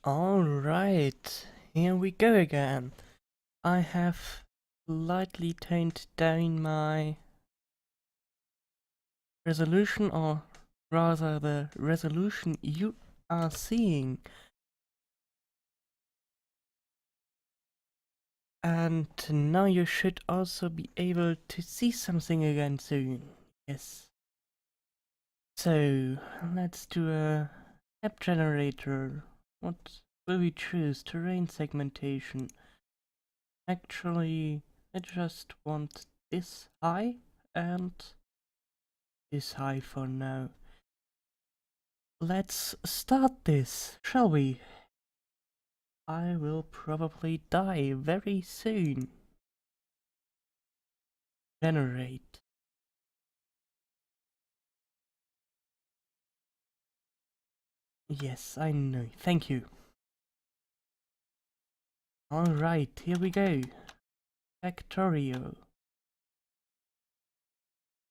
Alright, here we go again. I have slightly toned down my resolution, or rather the resolution you are seeing. And now you should also be able to see something again soon. Yes. So, let's do a map generator. What will we choose? Terrain segmentation. Actually, I just want this high and this high for now. Let's start this, shall we? I will probably die very soon. Generate. Yes, I know. Thank you. Alright, here we go. Factorio.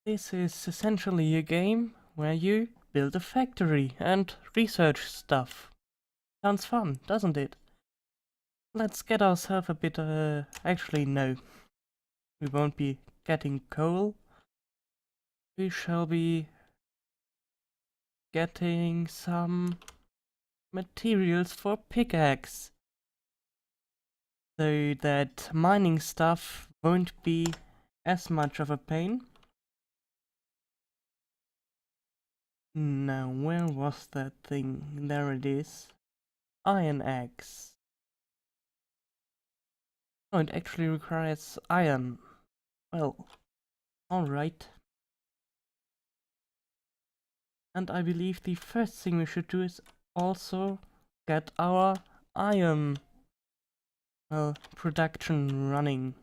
This is essentially a game where you build a factory and research stuff. Sounds fun, doesn't it? Let's get ourselves a bit, actually no. We won't be getting coal. We shall be getting some materials for pickaxe, so that mining stuff won't be as much of a pain. Now, where was that thing? There it is. Iron axe. Oh, it actually requires iron. Well, alright. And I believe the first thing we should do is also get our iron production running.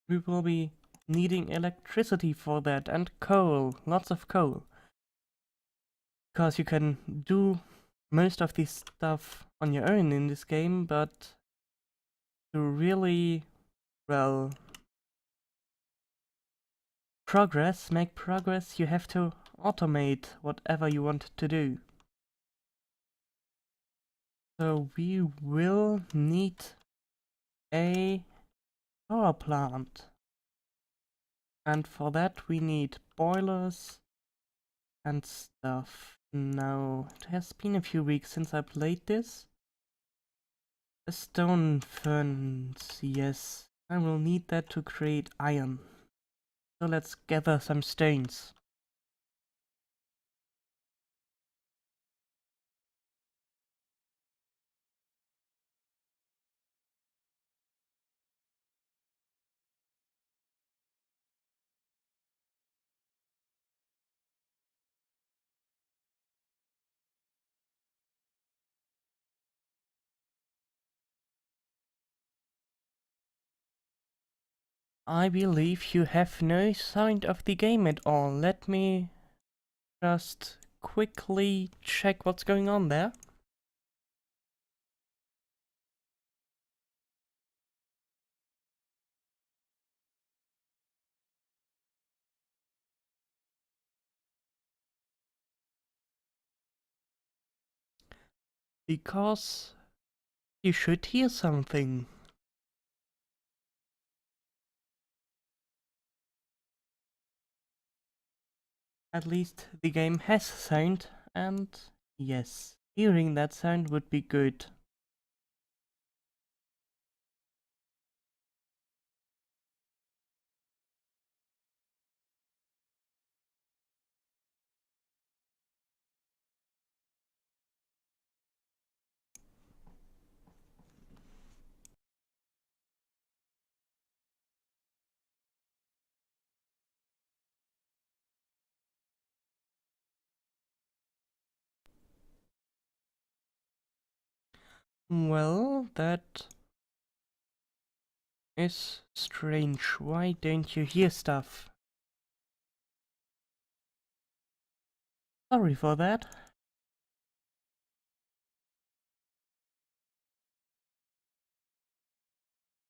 We will be needing electricity for that, and coal, lots of coal. Because you can do most of this stuff on your own in this game, but to really, well, make progress, you have to automate whatever you want to do. So we will need a power plant. And for that we need boilers and stuff. Now, it has been a few weeks since I played this. A stone furnace, yes. I will need that to create iron. So let's gather some stones. I believe you have no sound of the game at all. Let me just quickly check what's going on there. Because you should hear something. At least the game has sound, and yes, hearing that sound would be good. Well, that is strange. Why don't you hear stuff? Sorry for that.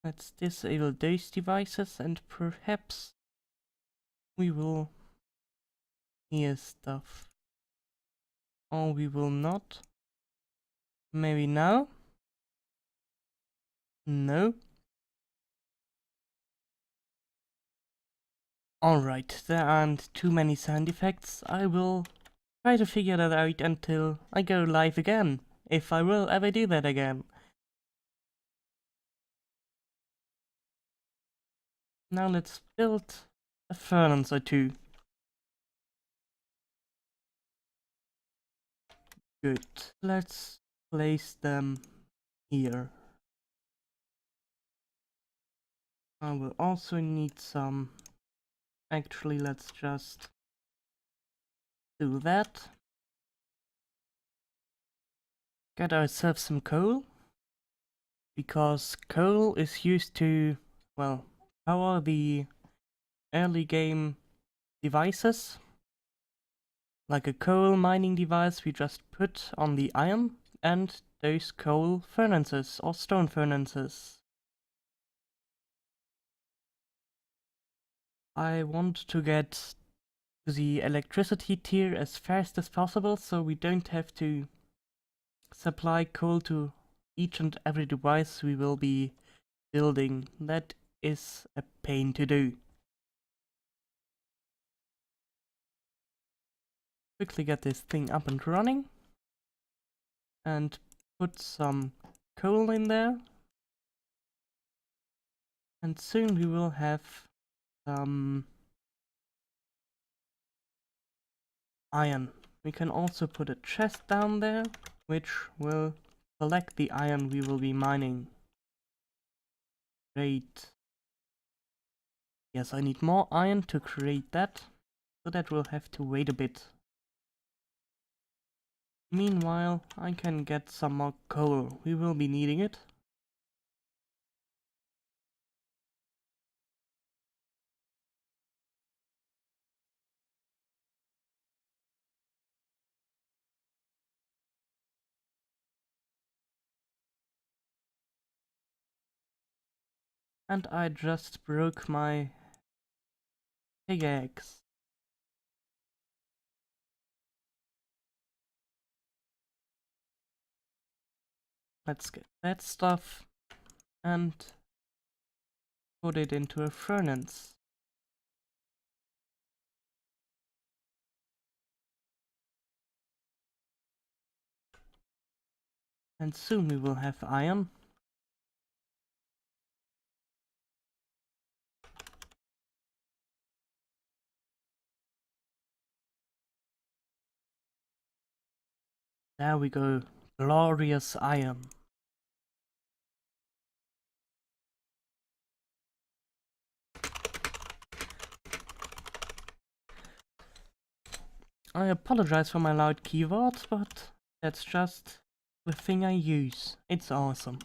Let's disable those devices and perhaps we will hear stuff. Or we will not. Maybe now? No. Alright, there aren't too many sound effects. I will try to figure that out until I go live again, if I will ever do that again. Now let's build a furnace or two. Good. Let's place them here. I will also need some... Actually, let's just do that. Get ourselves some coal. Because coal is used to, well, power the early game devices. Like a coal mining device we just put on the iron and those coal furnaces or stone furnaces. I want to get to the electricity tier as fast as possible so we don't have to supply coal to each and every device we will be building. That is a pain to do. Quickly get this thing up and running and put some coal in there, and soon we will have some iron. We can also put a chest down there which will collect the iron we will be mining. Great. Yes, I need more iron to create that, so that will have to wait a bit. Meanwhile, I can get some more coal. We will be needing it. And I just broke my pickaxe. Let's get that stuff and put it into a furnace. And soon we will have iron. There we go. Glorious iron. I apologize for my loud keyboards, but that's just the thing I use. It's awesome.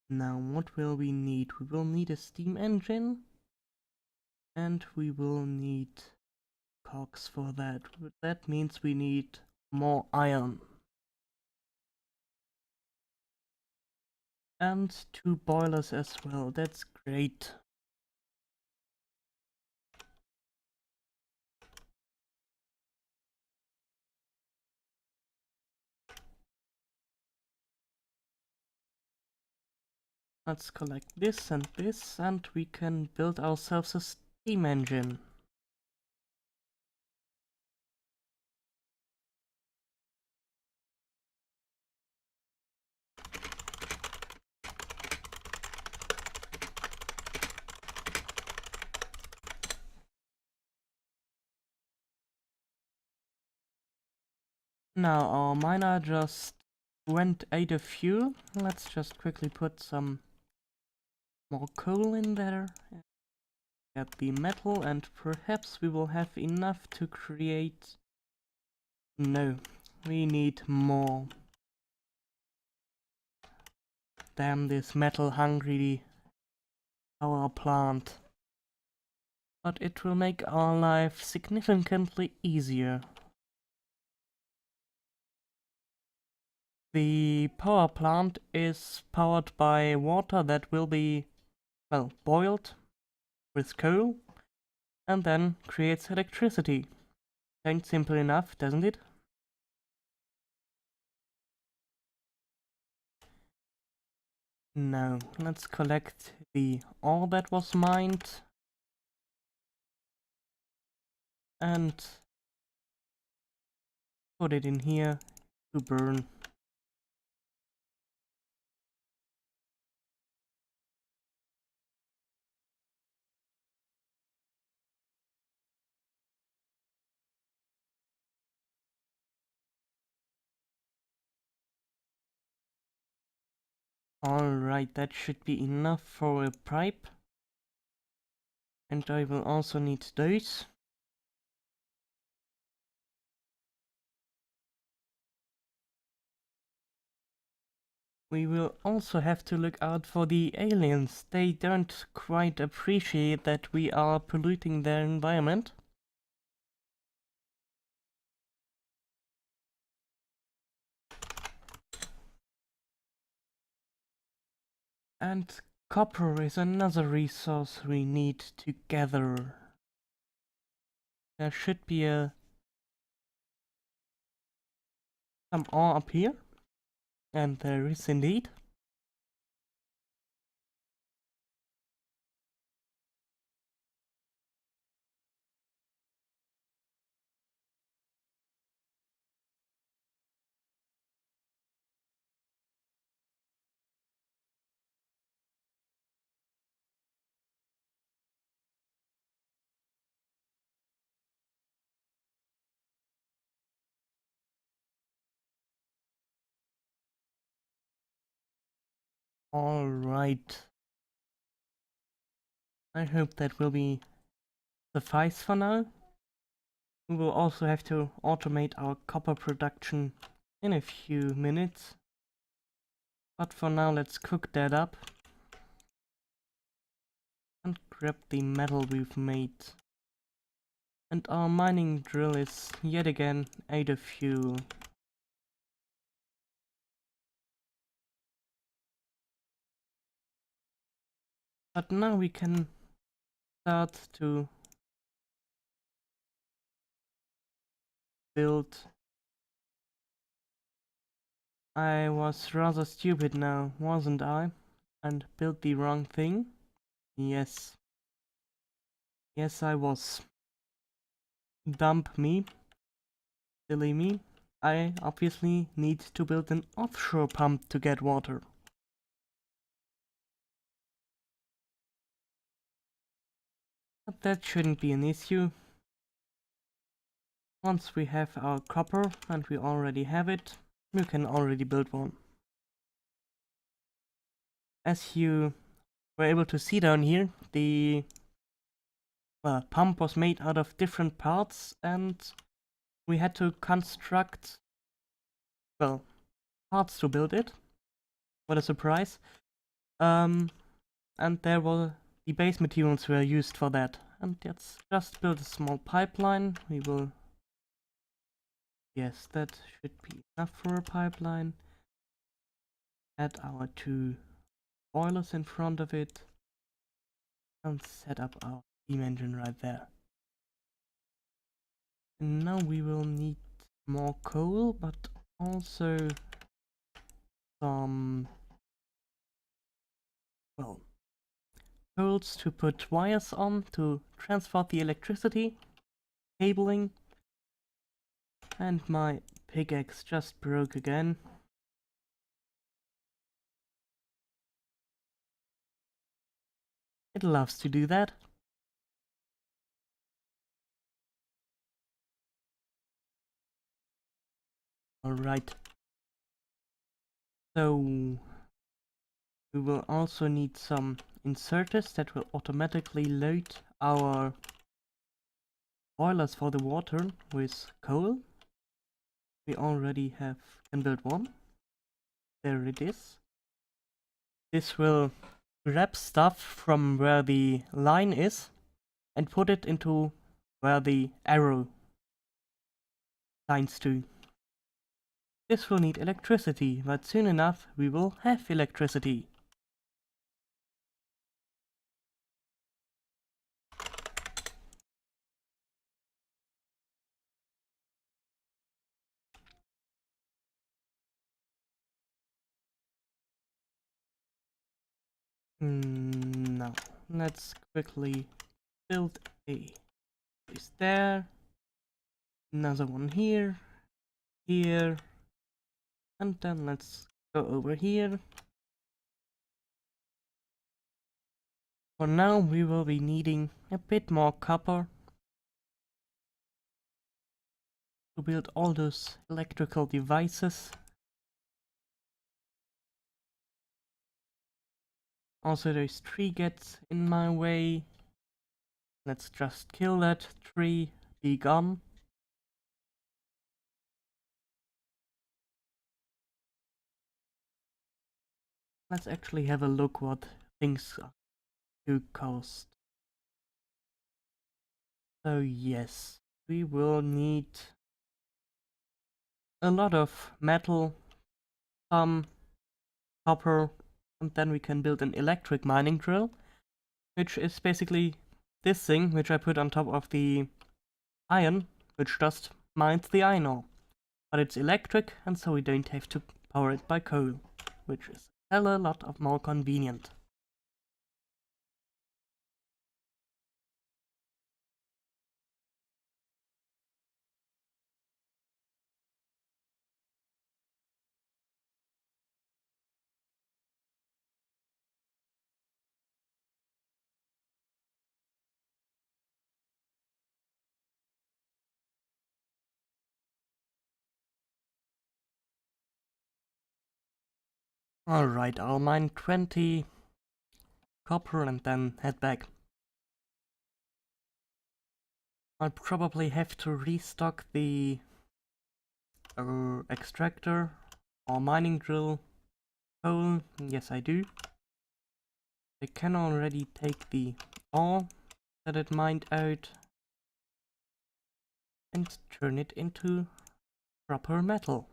Now what will we need? We will need a steam engine. And we will need cogs for that. That means we need more iron. And 2 boilers as well. That's great. Let's collect this, and we can build ourselves a steam engine. Now our miner just went out of fuel. Let's just quickly put some more coal in there. Get the metal, and perhaps we will have enough to create... No, we need more. Damn this metal-hungry power plant. But it will make our life significantly easier. The power plant is powered by water that will be, well, boiled with coal and then creates electricity. Sounds simple enough, doesn't it? Now, let's collect the ore that was mined. And put it in here to burn. Alright, that should be enough for a pipe. And I will also need those. We will also have to look out for the aliens. They don't quite appreciate that we are polluting their environment. And copper is another resource we need to gather. There should be some ore up here. And there is indeed. Alright. I hope that will be suffice for now. We will also have to automate our copper production in a few minutes. But for now, let's cook that up. And grab the metal we've made. And our mining drill is yet again out of fuel. But now we can start to build. I was rather stupid now, wasn't I? And built the wrong thing? Yes. Yes, I was. Dump me. Silly me. I obviously need to build an offshore pump to get water. But that shouldn't be an issue. Once we have our copper, and we already have it, we can already build one. As you were able to see down here, the pump was made out of different parts, and we had to construct, well, parts to build it. What a surprise. And there were the base materials were used for that. And let's just build a small pipeline. We will... Yes, that should be enough for a pipeline. Add our 2 boilers in front of it. And set up our steam engine right there. And now we will need more coal, but also some, well, poles to put wires on to transport the electricity, cabling, and my pickaxe just broke again. It loves to do that. Alright. So we will also need some inserters that will automatically load our boilers for the water with coal. We already can build one. There it is. This will grab stuff from where the line is and put it into where the arrow lines to. This will need electricity, but soon enough we will have electricity. No. Let's quickly build a place there. Another one here. Here. And then let's go over here. For now we will be needing a bit more copper to build all those electrical devices. Also, this tree gets in my way. Let's just kill that tree. Be gone. Let's actually have a look what things do cost. So yes, we will need a lot of metal, some copper, and then we can build an electric mining drill, which is basically this thing which I put on top of the iron, which just mines the iron ore. But it's electric, and so we don't have to power it by coal, which is a hell of a lot more convenient. Alright, I'll mine 20 copper and then head back. I'll probably have to restock the extractor or mining drill coal. Yes, I do. I can already take the ore that it mined out and turn it into proper metal.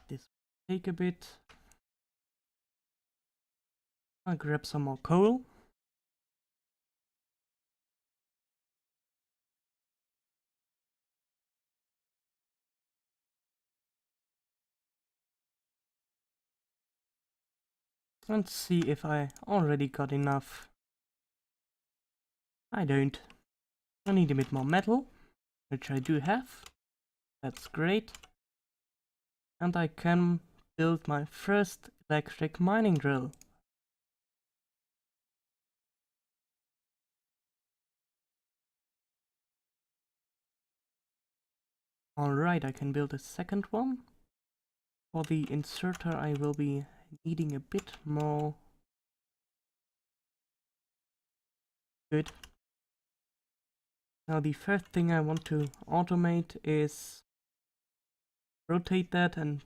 This will take a bit. I'll grab some more coal. And see if I already got enough. I don't. I need a bit more metal, which I do have. That's great. And I can build my first electric mining drill. Alright, I can build a second one. For the inserter I will be needing a bit more. Good. Now the first thing I want to automate is rotate that and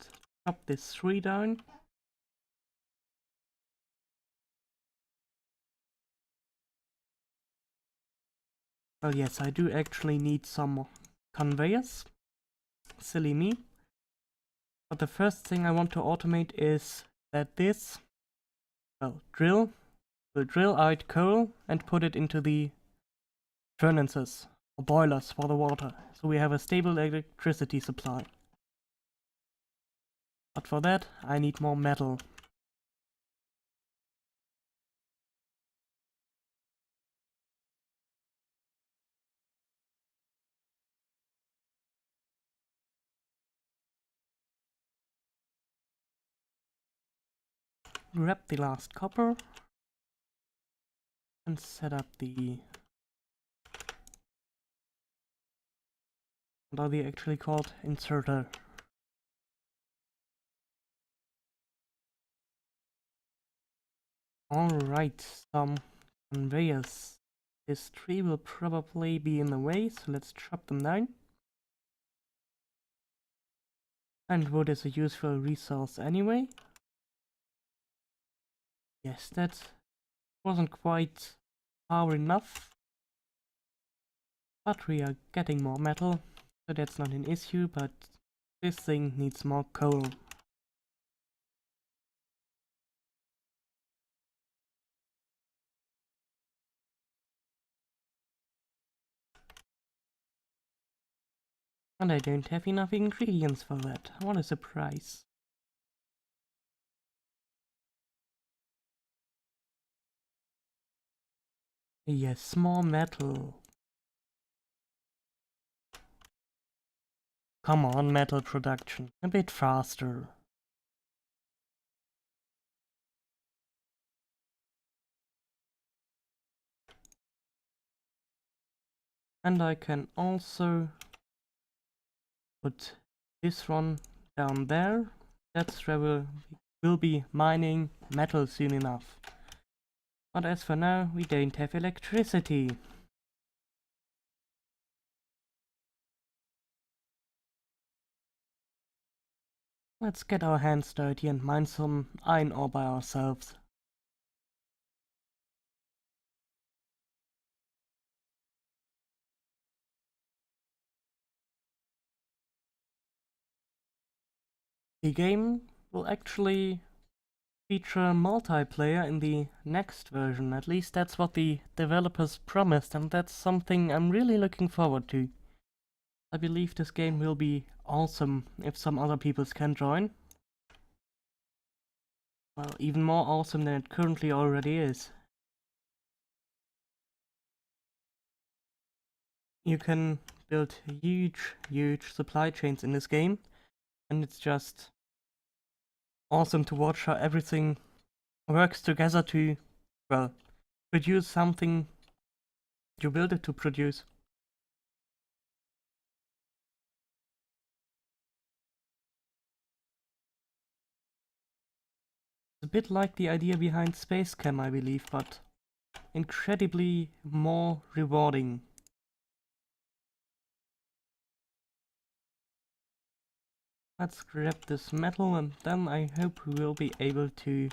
chop this tree down. Well, yes, I do actually need some conveyors. Silly me. But the first thing I want to automate is that this, well, drill will drill out coal and put it into the furnaces or boilers for the water, so we have a stable electricity supply. But for that I need more metal. Grab the last copper and set up the... what are they actually called? Inserter. Alright, some conveyors. This tree will probably be in the way, so let's chop them down. And wood is a useful resource anyway. Yes, that wasn't quite power enough. But we are getting more metal, so that's not an issue, but this thing needs more coal. And I don't have enough ingredients for that. What a surprise. Yes, more metal. Come on, metal production. A bit faster. And I can also put this one down there. That's where we'll be mining metal soon enough. But as for now, we don't have electricity. Let's get our hands dirty and mine some iron ore by ourselves. The game will actually feature multiplayer in the next version. At least that's what the developers promised, and that's something I'm really looking forward to. I believe this game will be awesome if some other people can join. Well, even more awesome than it currently already is. You can build huge supply chains in this game, and it's just awesome to watch how everything works together to, well, produce something you build it to produce. It's a bit like the idea behind Space Cam, I believe, but incredibly more rewarding. Let's grab this metal, and then I hope we will be able to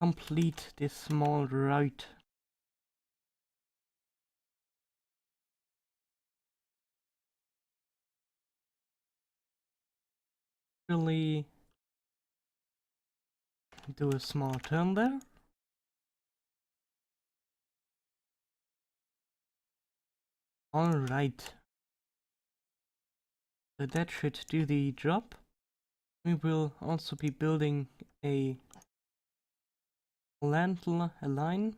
complete this small route. Really do a small turn there. Alright. So that should do the job. We will also be building a line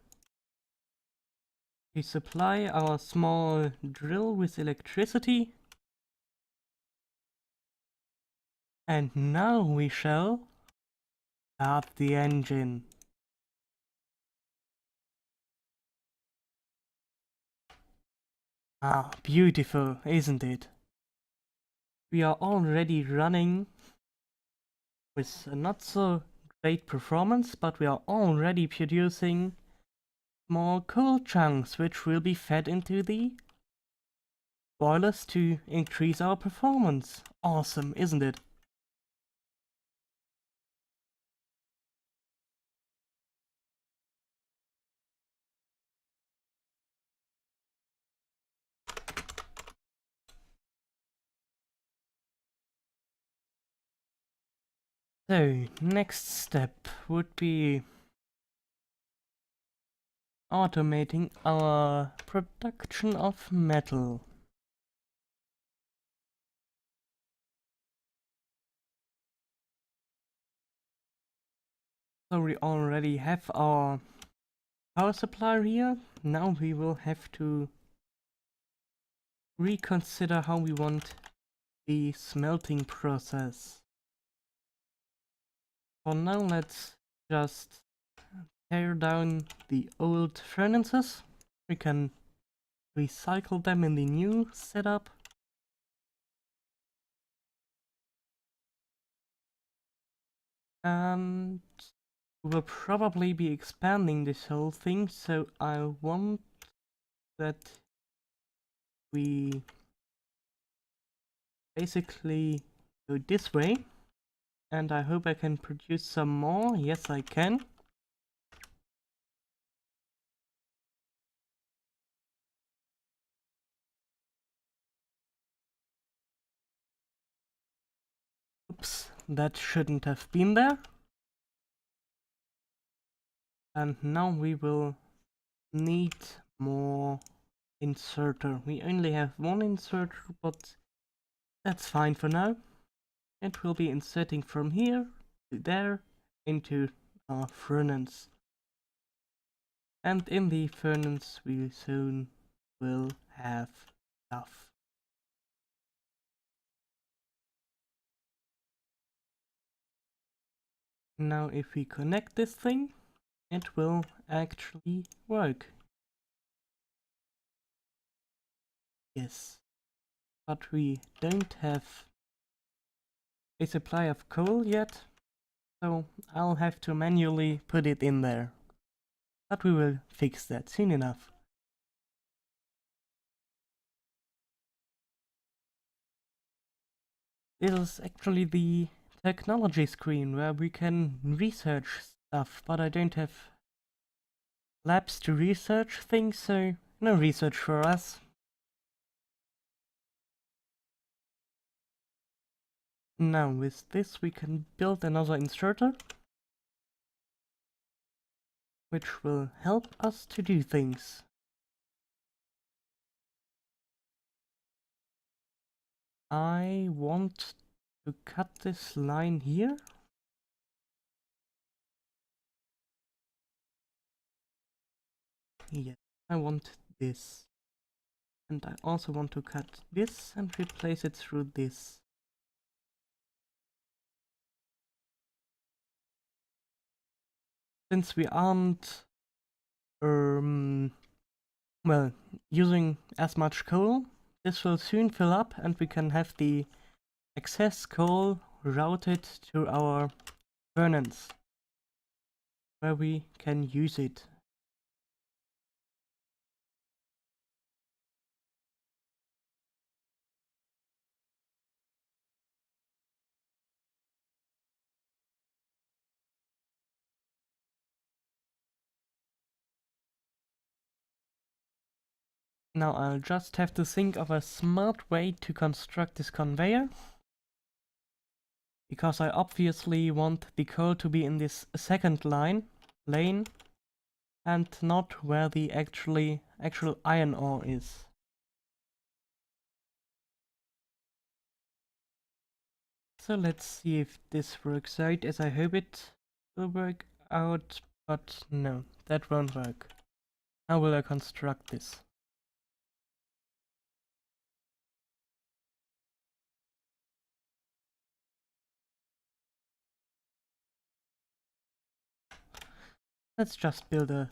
to supply our small drill with electricity. And now we shall start the engine. Ah, beautiful, isn't it? We are already running with a not so great performance, but we are already producing small coal chunks which will be fed into the boilers to increase our performance. Awesome, isn't it? So, next step would be automating our production of metal. So we already have our power supply here. Now we will have to reconsider how we want the smelting process. For now, let's just tear down the old furnaces. We can recycle them in the new setup. And we'll probably be expanding this whole thing, so I want that we basically go this way. And I hope I can produce some more. Yes, I can. Oops, that shouldn't have been there. And now we will need more inserter. We only have one inserter, but That's fine for now. It will be inserting from here to there into our furnace. And in the furnace we soon will have stuff. Now if we connect this thing, it will actually work. Yes. But we don't have a supply of coal yet, so I'll have to manually put it in there. But we will fix that soon enough. This is actually the technology screen where we can research stuff, but I don't have labs to research things, so no research for us. Now with this we can build another inserter, which will help us to do things. I want to cut this line here. Yes, I want this. And I also want to cut this and replace it through this. Since we aren't well, using as much coal, this will soon fill up and we can have the excess coal routed to our furnace, where we can use it. Now I'll just have to think of a smart way to construct this conveyor, because I obviously want the coal to be in this second lane, and not where the actual iron ore is. So let's see if this works out as I hope it will work out, but no, that won't work. How will I construct this? Let's just build a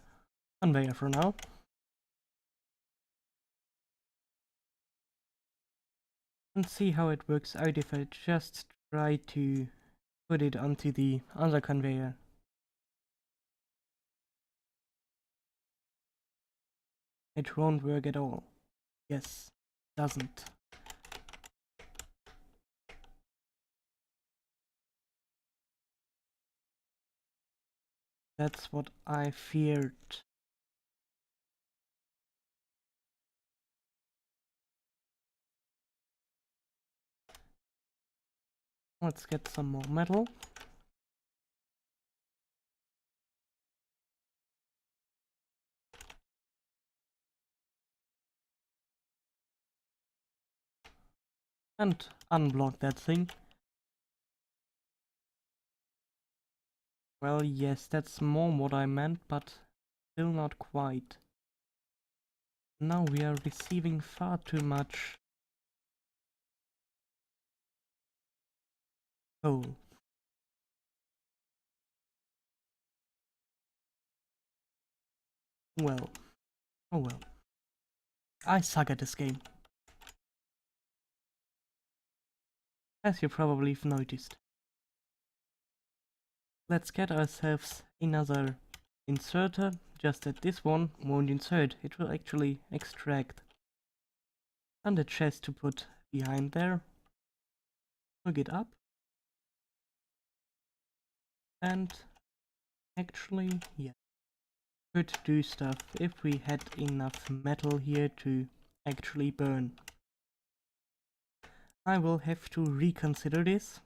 conveyor for now. And see how it works out if I just try to put it onto the other conveyor. It won't work at all. Yes, doesn't. That's what I feared. Let's get some more metal. And unblock that thing. Well, yes, that's more what I meant, but still not quite. Now we are receiving far too much coal. Well, oh well. I suck at this game, as you probably have noticed. Let's get ourselves another inserter, just that this one won't insert, it will actually extract. And a chest to put behind there. Hook it up. And actually, yeah, could do stuff if we had enough metal here to actually burn. I will have to reconsider this.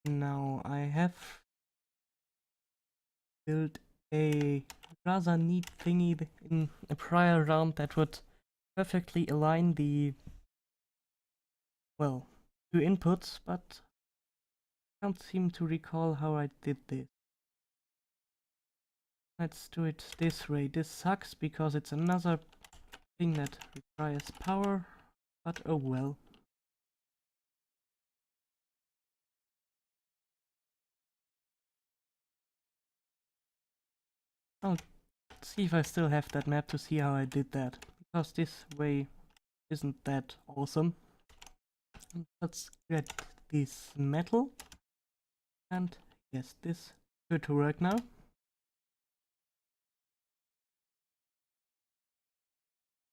Now I have built a rather neat thingy in a prior round that would perfectly align the, well, two inputs, but I can't seem to recall how I did this. Let's do it this way. This sucks because it's another thing that requires power, but oh well. I'll see if I still have that map to see how I did that, because this way isn't that awesome. Let's get this metal, and yes, this should work now.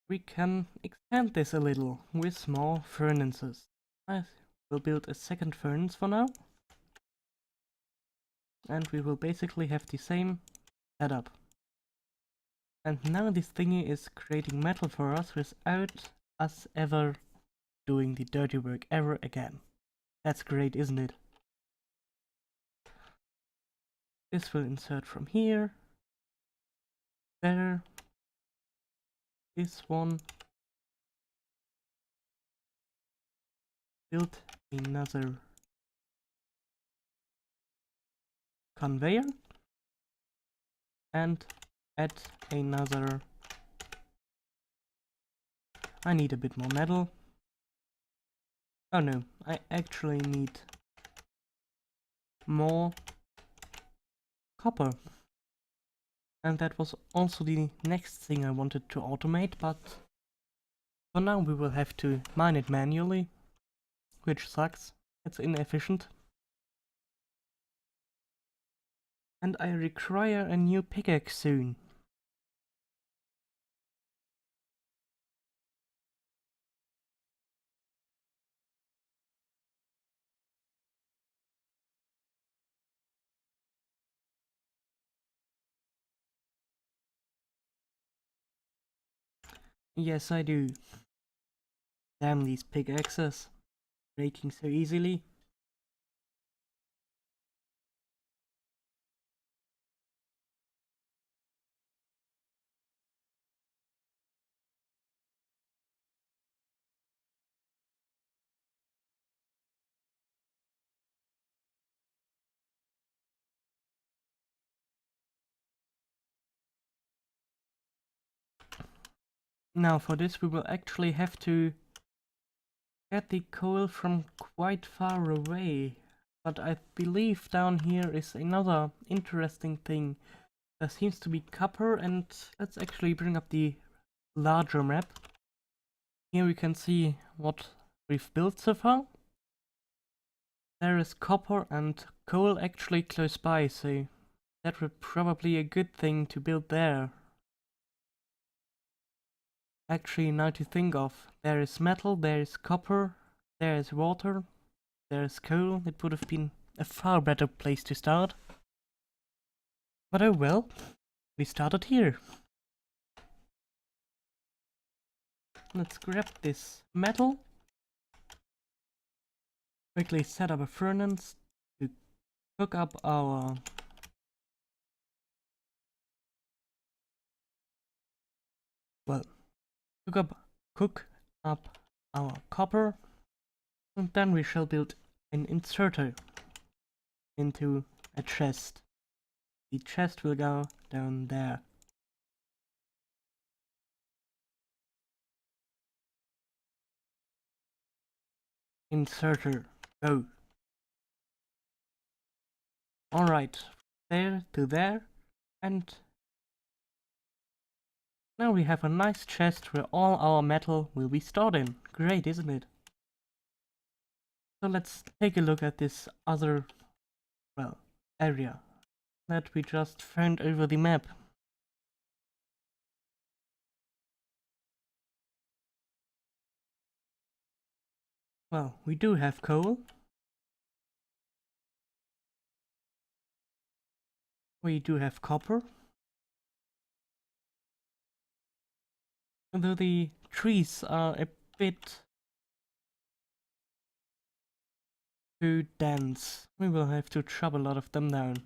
We can expand this a little with more furnaces. I will build a second furnace for now, and we will basically have the same setup. And now this thingy is creating metal for us without us ever doing the dirty work ever again. That's great, isn't it? This will insert from here. There. This one. Build another conveyor. And add another. I need a bit more metal. Oh no, I actually need more copper. And that was also the next thing I wanted to automate, but for now we will have to mine it manually, which sucks. It's inefficient. And I require a new pickaxe soon. Yes, I do. Damn these pickaxes, breaking so easily. Now for this we will actually have to get the coal from quite far away. But I believe down here is another interesting thing. There seems to be copper, and let's actually bring up the larger map. Here we can see what we've built so far. There is copper and coal actually close by, so that would probably be a good thing to build there. Actually, now to think of, there is metal, there is copper, there is water, there is coal. It would have been a far better place to start. But oh well, we started here. Let's grab this metal. Quickly set up a furnace to cook up our cook up our copper, and then we shall build an inserter into a chest. The chest will go down there. Inserter, go. Alright, there to there, and now we have a nice chest where all our metal will be stored in. Great, isn't it? So let's take a look at this other, well, area that we just found over the map. Well, we do have coal. We do have copper. Although the trees are a bit too dense. We will have to chop a lot of them down.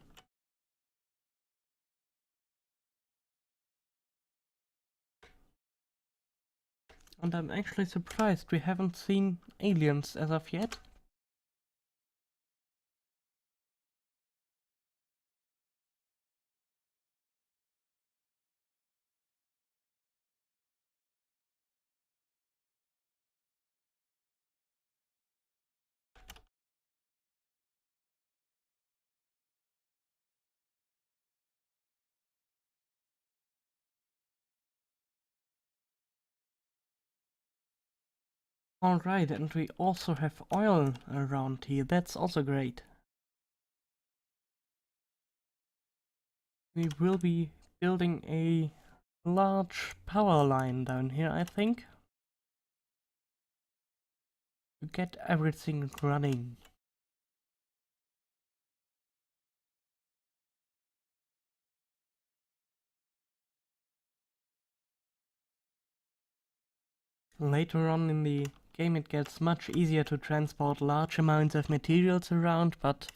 And I'm actually surprised we haven't seen aliens as of yet. Alright, and we also have oil around here, that's also great. We will be building a large power line down here, I think, to get everything running. Later on in the game it gets much easier to transport large amounts of materials around, but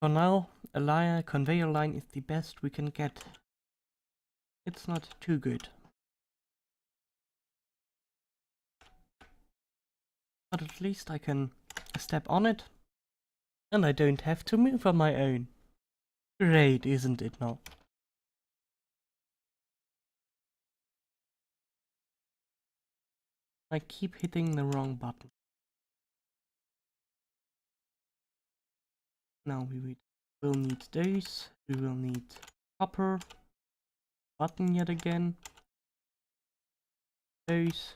for now a conveyor line is the best we can get. It's not too good. But at least I can step on it, and I don't have to move on my own. Great, isn't it now? I keep hitting the wrong button. Now we will need those, we will need copper, button yet again, those,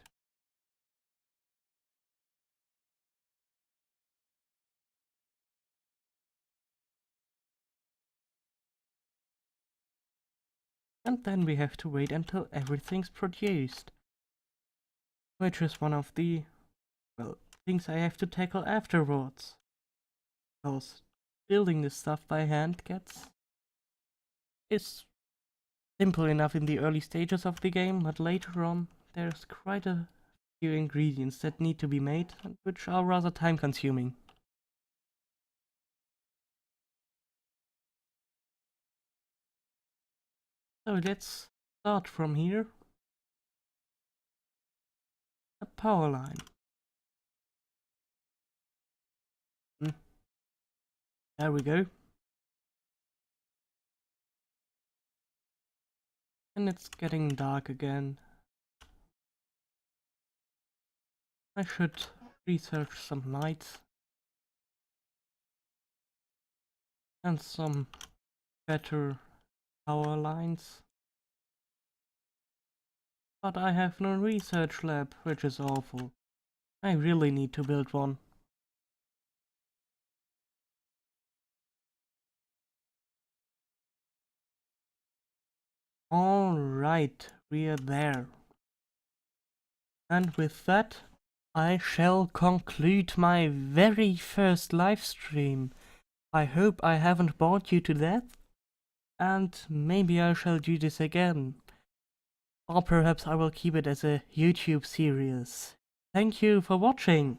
and then we have to wait until everything's produced. Which is one of the, well, things I have to tackle afterwards. Because building this stuff by hand is simple enough in the early stages of the game, but later on there's quite a few ingredients that need to be made, which are rather time consuming. So let's start from here. A power line. There we go. And it's getting dark again. I should research some lights. And some better power lines. But I have no research lab, which is awful. I really need to build one. Alright, we are there. And with that, I shall conclude my very first live stream. I hope I haven't bored you to death, and maybe I shall do this again. Or perhaps I will keep it as a YouTube series. Thank you for watching!